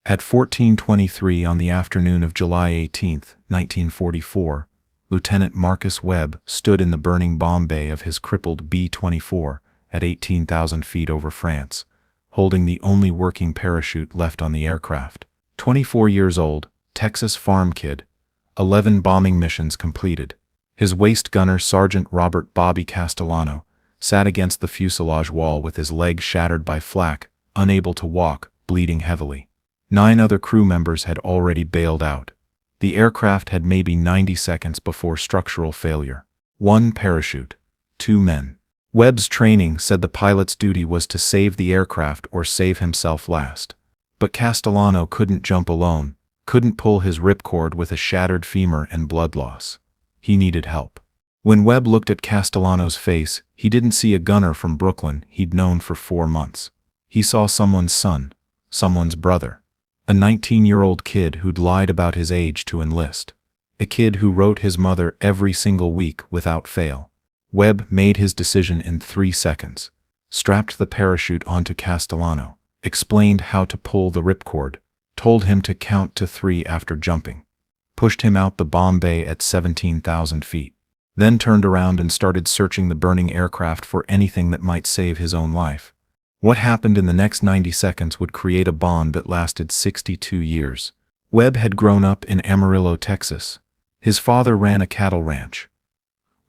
At 14:23 on the afternoon of July 18, 1944, Lieutenant Marcus Webb stood in the burning bomb bay of his crippled B-24 at 18,000 feet over France, holding the only working parachute left on the aircraft. 24 years old, Texas farm kid, 11 bombing missions completed. His waist gunner, Sergeant Robert Bobby Castellano, sat against the fuselage wall with his leg shattered by flak, unable to walk, bleeding heavily. 9 other crew members had already bailed out. The aircraft had maybe 90 seconds before structural failure. 1 parachute, 2 men. Webb's training said the pilot's duty was to save the aircraft or save himself last. But Castellano couldn't jump alone, couldn't pull his ripcord with a shattered femur and blood loss. He needed help. When Webb looked at Castellano's face, he didn't see a gunner from Brooklyn he'd known for 4 months. He saw someone's son, someone's brother. A 19-year-old kid who'd lied about his age to enlist. A kid who wrote his mother every single week without fail. Webb made his decision in 3 seconds. Strapped the parachute onto Castellano, explained how to pull the ripcord, told him to count to 3 after jumping. Pushed him out the bomb bay at 17,000 feet. Then turned around and started searching the burning aircraft for anything that might save his own life. What happened in the next 90 seconds would create a bond that lasted 62 years. Webb had grown up in Amarillo, Texas. His father ran a cattle ranch.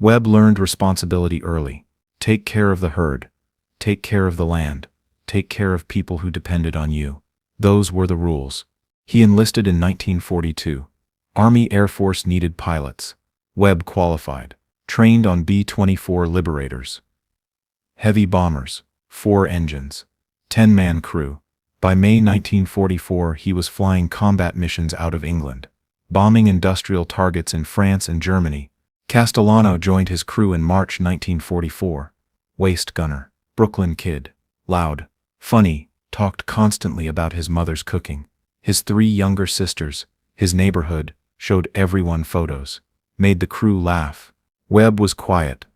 Webb learned responsibility early. Take care of the herd. Take care of the land. Take care of people who depended on you. Those were the rules. He enlisted in 1942. Army Air Force needed pilots. Webb qualified. Trained on B-24 Liberators. Heavy bombers. 4 engines. 10-man crew. By May 1944 he was flying combat missions out of England, bombing industrial targets in France and Germany. Castellano joined his crew in March 1944. Waist gunner. Brooklyn kid. Loud. Funny. Talked constantly about his mother's cooking. His 3 younger sisters. His neighborhood. Showed everyone photos. Made the crew laugh. Webb was quiet.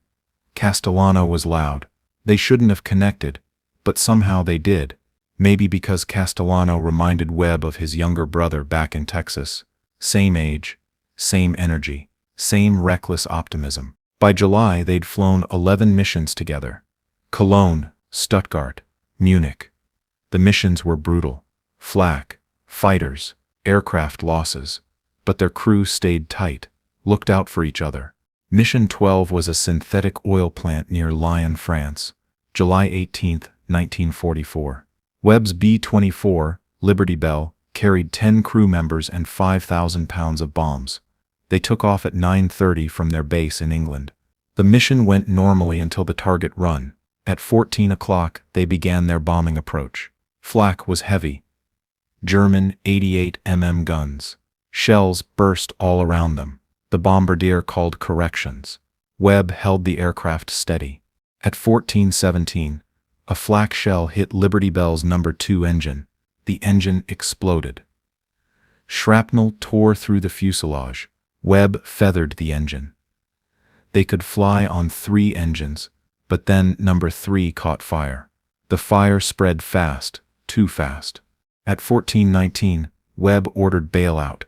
Castellano was loud. They shouldn't have connected, but somehow they did. Maybe because Castellano reminded Webb of his younger brother back in Texas. Same age, same energy, same reckless optimism. By July they'd flown 11 missions together. Cologne, Stuttgart, Munich. The missions were brutal. Flak, fighters, aircraft losses. But their crew stayed tight, looked out for each other. Mission 12 was a synthetic oil plant near Lyon, France. July 18, 1944. Webb's B-24, Liberty Bell, carried 10 crew members and 5,000 pounds of bombs. They took off at 9:30 from their base in England. The mission went normally until the target run. At 14 o'clock, they began their bombing approach. Flak was heavy. German 88 mm guns. Shells burst all around them. The bombardier called corrections. Webb held the aircraft steady. At 14:17, a flak shell hit Liberty Bell's No. 2 engine. The engine exploded. Shrapnel tore through the fuselage. Webb feathered the engine. They could fly on 3 engines, but then No. 3 caught fire. The fire spread fast, too fast. At 14:19, Webb ordered bailout.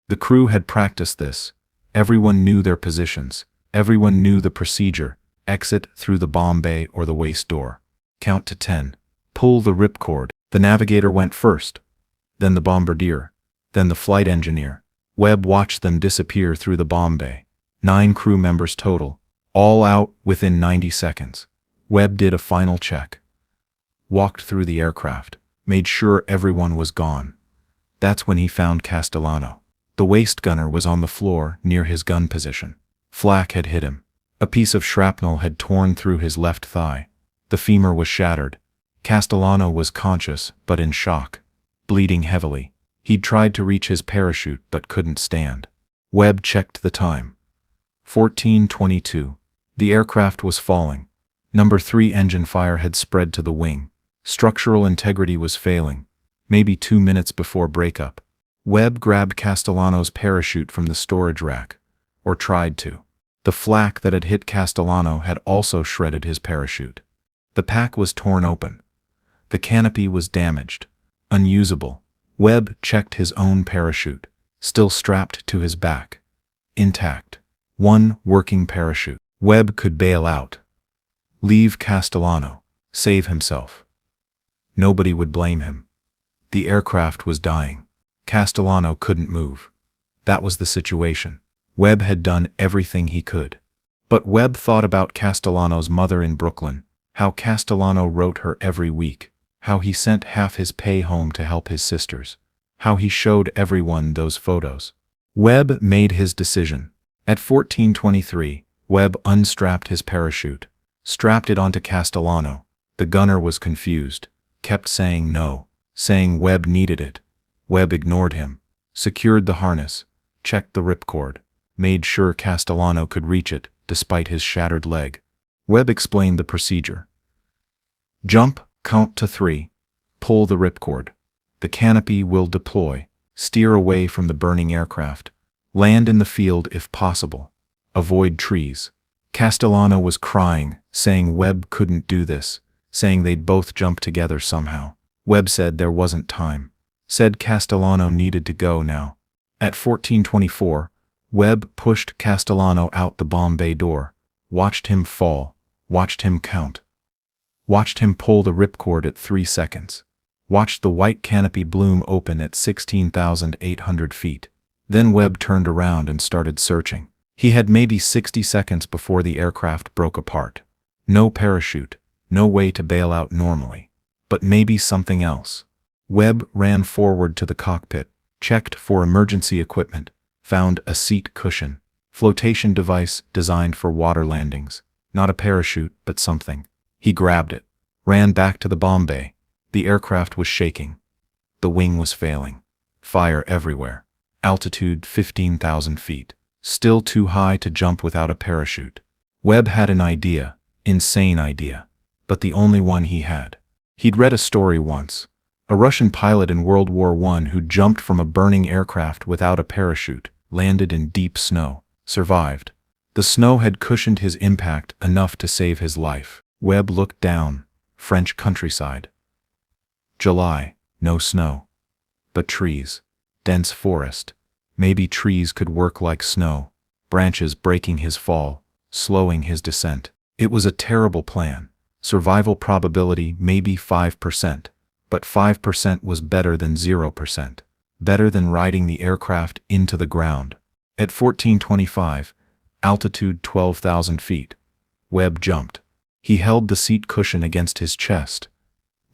The crew had practiced this. Everyone knew their positions. Everyone knew the procedure. Exit through the bomb bay or the waist door. Count to 10. Pull the ripcord. The navigator went first. Then the bombardier. Then the flight engineer. Webb watched them disappear through the bomb bay. 9 crew members total. All out within 90 seconds. Webb did a final check. Walked through the aircraft. Made sure everyone was gone. That's when he found Castellano. The waist gunner was on the floor near his gun position. Flak had hit him. A piece of shrapnel had torn through his left thigh. The femur was shattered. Castellano was conscious, but in shock. Bleeding heavily. He'd tried to reach his parachute but couldn't stand. Webb checked the time. 14:22. The aircraft was falling. No. 3 engine fire had spread to the wing. Structural integrity was failing. Maybe 2 minutes before breakup. Webb grabbed Castellano's parachute from the storage rack. Or tried to. The flak that had hit Castellano had also shredded his parachute. The pack was torn open. The canopy was damaged. Unusable. Webb checked his own parachute, still strapped to his back. Intact. One working parachute. Webb could bail out. Leave Castellano. Save himself. Nobody would blame him. The aircraft was dying. Castellano couldn't move. That was the situation. Webb had done everything he could. But Webb thought about Castellano's mother in Brooklyn, how Castellano wrote her every week, how he sent half his pay home to help his sisters, how he showed everyone those photos. Webb made his decision. At 14:23, Webb unstrapped his parachute, strapped it onto Castellano. The gunner was confused, kept saying no, saying Webb needed it. Webb ignored him, secured the harness, checked the ripcord, made sure Castellano could reach it despite his shattered leg. Webb explained the procedure. Jump, count to 3, pull the ripcord. The canopy will deploy, steer away from the burning aircraft, land in the field if possible, avoid trees. Castellano was crying, saying Webb couldn't do this, saying they'd both jump together somehow. Webb said there wasn't time, said Castellano needed to go now. At 14:24, Webb pushed Castellano out the bomb bay door, watched him fall, watched him count, watched him pull the ripcord at 3 seconds, watched the white canopy bloom open at 16,800 feet. Then Webb turned around and started searching. He had maybe 60 seconds before the aircraft broke apart. No parachute, no way to bail out normally. But maybe something else. Webb ran forward to the cockpit, checked for emergency equipment, found a seat cushion, flotation device designed for water landings. Not a parachute, but something. He grabbed it, ran back to the bomb bay. The aircraft was shaking. The wing was failing. Fire everywhere. Altitude 15,000 feet. Still too high to jump without a parachute. Webb had an idea, insane idea, but the only one he had. He'd read a story once. A Russian pilot in World War I who jumped from a burning aircraft without a parachute, landed in deep snow, survived. The snow had cushioned his impact enough to save his life. Webb looked down. French countryside. July, no snow. But trees. Dense forest. Maybe trees could work like snow, branches breaking his fall, slowing his descent. It was a terrible plan. Survival probability maybe 5%, but 5% was better than 0%, better than riding the aircraft into the ground. At 14:25, altitude 12,000 feet, Webb jumped. He held the seat cushion against his chest.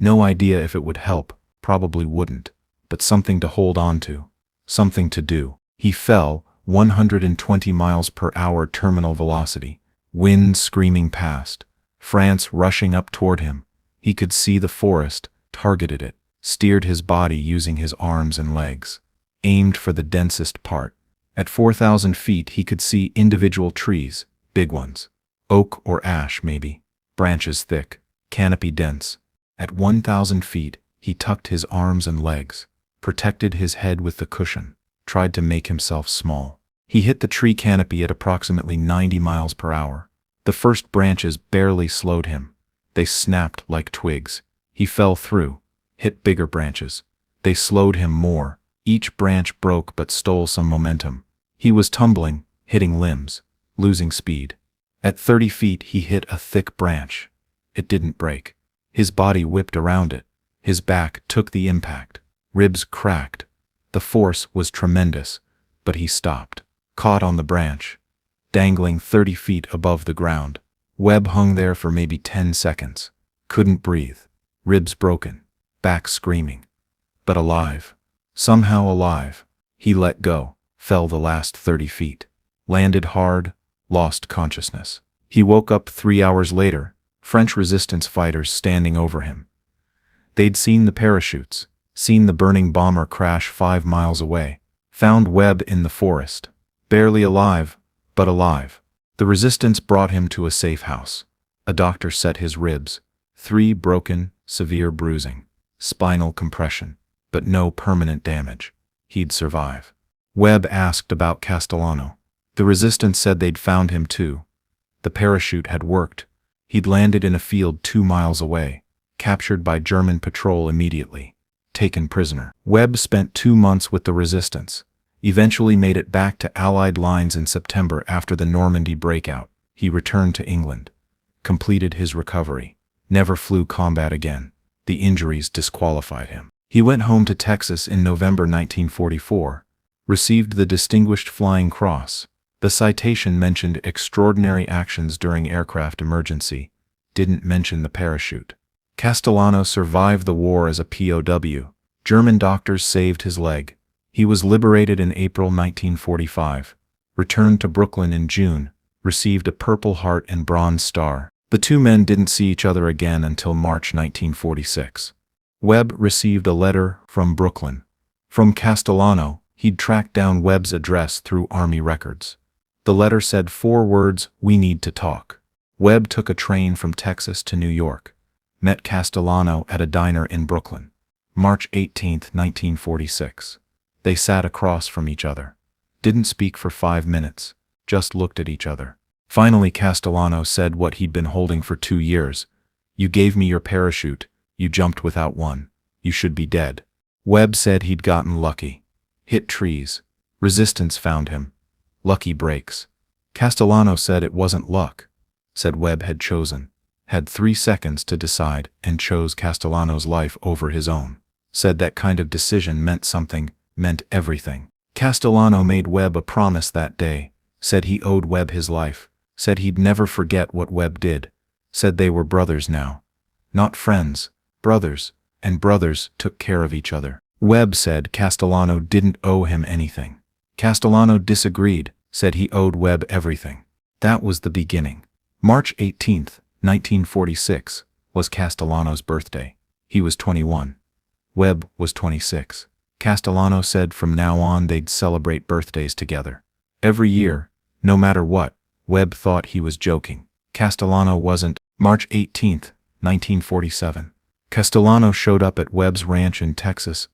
No idea if it would help, probably wouldn't, but something to hold on to. Something to do. He fell, 120 miles per hour terminal velocity, wind screaming past, France rushing up toward him. He could see the forest, targeted it, steered his body using his arms and legs, aimed for the densest part. At 4,000 feet he could see individual trees, big ones, oak or ash maybe, branches thick, canopy dense. At 1,000 feet he tucked his arms and legs, protected his head with the cushion, tried to make himself small. He hit the tree canopy at approximately 90 miles per hour. The first branches barely slowed him. They snapped like twigs. He fell through, hit bigger branches. They slowed him more. Each branch broke but stole some momentum. He was tumbling, hitting limbs, losing speed. At 30 feet he hit a thick branch. It didn't break. His body whipped around it. His back took the impact. Ribs cracked. The force was tremendous, but he stopped, caught on the branch, dangling 30 feet above the ground. Webb hung there for maybe 10 seconds. Couldn't breathe. Ribs broken. Back screaming. But alive. Somehow alive. He let go, fell the last 30 feet. Landed hard, lost consciousness. He woke up 3 hours later, French resistance fighters standing over him. They'd seen the parachutes, seen the burning bomber crash 5 miles away, found Webb in the forest, barely alive, but alive. The resistance brought him to a safe house. A doctor set his ribs, 3 broken, severe bruising, spinal compression, but no permanent damage. He'd survive. Webb asked about Castellano. The resistance said they'd found him too. The parachute had worked. He'd landed in a field 2 miles away, captured by German patrol immediately. taken prisoner. Webb spent 2 months with the resistance, eventually made it back to Allied lines in September after the Normandy breakout. He returned to England, completed his recovery, never flew combat again. The injuries disqualified him. He went home to Texas in November 1944, received the Distinguished Flying Cross. The citation mentioned extraordinary actions during aircraft emergency, didn't mention the parachute. Castellano survived the war as a POW. German doctors saved his leg. He was liberated in April 1945, returned to Brooklyn in June, received a Purple Heart and Bronze Star. The two men didn't see each other again until March 1946. Webb received a letter from Brooklyn. From Castellano, he'd tracked down Webb's address through Army records. The letter said 4 words, "We need to talk." Webb took a train from Texas to New York, met Castellano at a diner in Brooklyn. March 18, 1946. They sat across from each other. Didn't speak for 5 minutes, just looked at each other. Finally Castellano said what he'd been holding for 2 years. "You gave me your parachute, you jumped without one. You should be dead." Webb said he'd gotten lucky. Hit trees. Resistance found him. Lucky breaks. Castellano said it wasn't luck. Said Webb had chosen. Had 3 seconds to decide and chose Castellano's life over his own. Said that kind of decision meant something, meant everything. Castellano made Webb a promise that day. Said he owed Webb his life. Said he'd never forget what Webb did. Said they were brothers now. Not friends, brothers, and brothers took care of each other. Webb said Castellano didn't owe him anything. Castellano disagreed, said he owed Webb everything. That was the beginning. March 18, 1946, was Castellano's birthday. He was 21. Webb was 26. Castellano said from now on they'd celebrate birthdays together. Every year, no matter what. Webb thought he was joking. Castellano wasn't. March 18, 1947. Castellano showed up at Webb's ranch in Texas,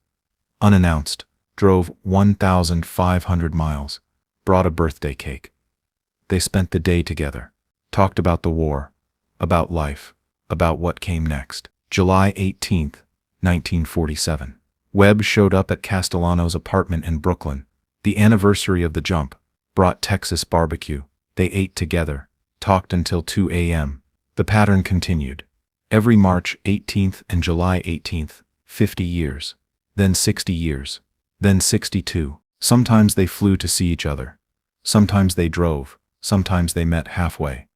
unannounced, drove 1,500 miles, brought a birthday cake. They spent the day together, talked about the war, about life, about what came next. July 18, 1947. Webb showed up at Castellano's apartment in Brooklyn, the anniversary of the jump, brought Texas barbecue. They ate together, talked until 2 a.m. The pattern continued. Every March 18th and July 18th, 50 years. Then 60 years. Then 62. Sometimes they flew to see each other. Sometimes they drove. Sometimes they met halfway.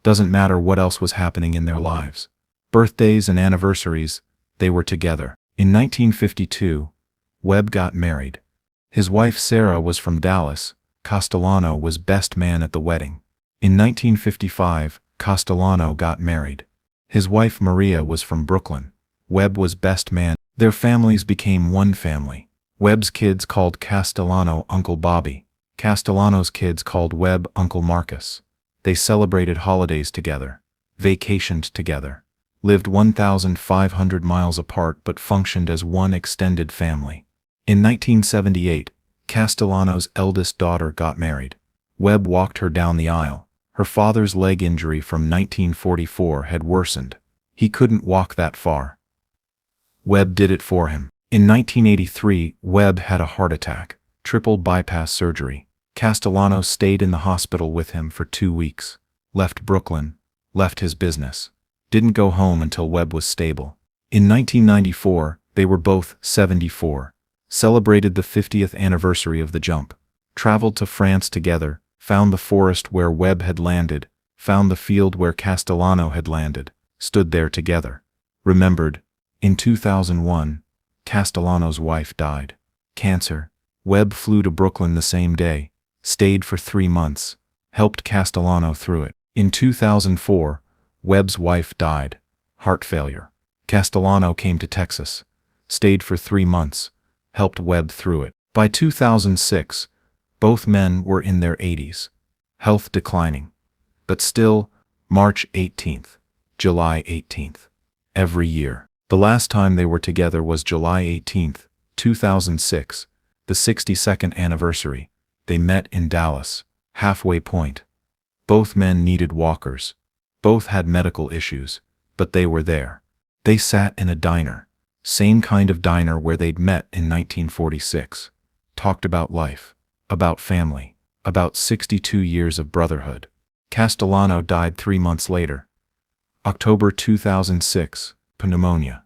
Doesn't matter what else was happening in their lives. Birthdays and anniversaries, they were together. In 1952, Webb got married. His wife Sarah was from Dallas. Castellano was best man at the wedding. In 1955, Castellano got married. His wife Maria was from Brooklyn. Webb was best man. Their families became one family. Webb's kids called Castellano Uncle Bobby. Castellano's kids called Webb Uncle Marcus. They celebrated holidays together, vacationed together, lived 1,500 miles apart but functioned as one extended family. In 1978, Castellano's eldest daughter got married. Webb walked her down the aisle. Her father's leg injury from 1944 had worsened. He couldn't walk that far. Webb did it for him. In 1983, Webb had a heart attack, triple bypass surgery. Castellano stayed in the hospital with him for 2 weeks. Left Brooklyn, left his business. Didn't go home until Webb was stable. In 1994, they were both 74. Celebrated the 50th anniversary of the jump, traveled to France together, found the forest where Webb had landed, found the field where Castellano had landed, stood there together. Remembered, in 2001, Castellano's wife died. Cancer. Webb flew to Brooklyn the same day, stayed for 3 months, helped Castellano through it. In 2004, Webb's wife died, heart failure. Castellano came to Texas, stayed for 3 months, helped Webb through it. By 2006, both men were in their 80s, health declining. But still, March 18th, July 18th. Every year. The last time they were together was July 18th, 2006, the 62nd anniversary. They met in Dallas, halfway point. Both men needed walkers. Both had medical issues, but they were there. They sat in a diner, Same kind of diner where they'd met in 1946. Talked about life, about family, about 62 years of brotherhood. Castellano died 3 months later. October 2006, pneumonia.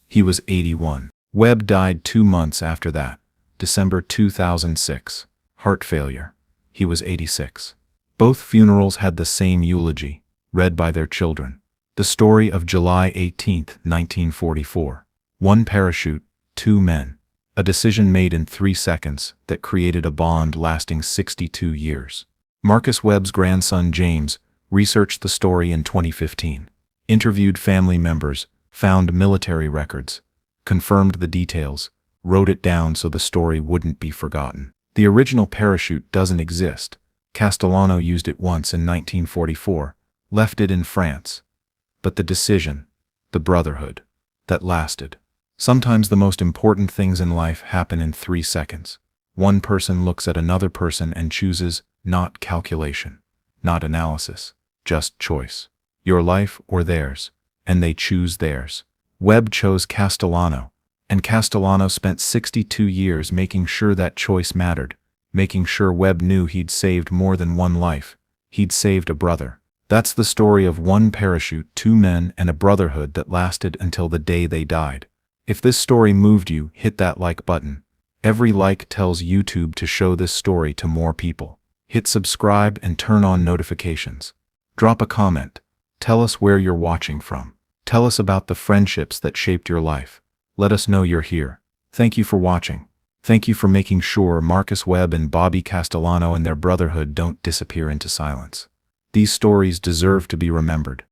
He was 81. Webb died 2 months after that, December 2006, heart failure. He was 86. Both funerals had the same eulogy, read by their children. The story of July 18, 1944. 1 parachute, 2 men. A decision made in 3 seconds that created a bond lasting 62 years. Marcus Webb's grandson James researched the story in 2015, interviewed family members, found military records, confirmed the details, wrote it down so the story wouldn't be forgotten. The original parachute doesn't exist. Castellano used it once in 1944, left it in France. But the decision, the brotherhood, that lasted. Sometimes the most important things in life happen in 3 seconds. One person looks at another person and chooses, not calculation, not analysis, just choice. Your life or theirs, and they choose theirs. Webb chose Castellano, and Castellano spent 62 years making sure that choice mattered, making sure Webb knew he'd saved more than one life. He'd saved a brother. That's the story of 1 parachute, 2 men, and a brotherhood that lasted until the day they died. If this story moved you, hit that like button. Every like tells YouTube to show this story to more people. Hit subscribe and turn on notifications. Drop a comment. Tell us where you're watching from. Tell us about the friendships that shaped your life. Let us know you're here. Thank you for watching. Thank you for making sure Marcus Webb and Bobby Castellano and their brotherhood don't disappear into silence. These stories deserve to be remembered.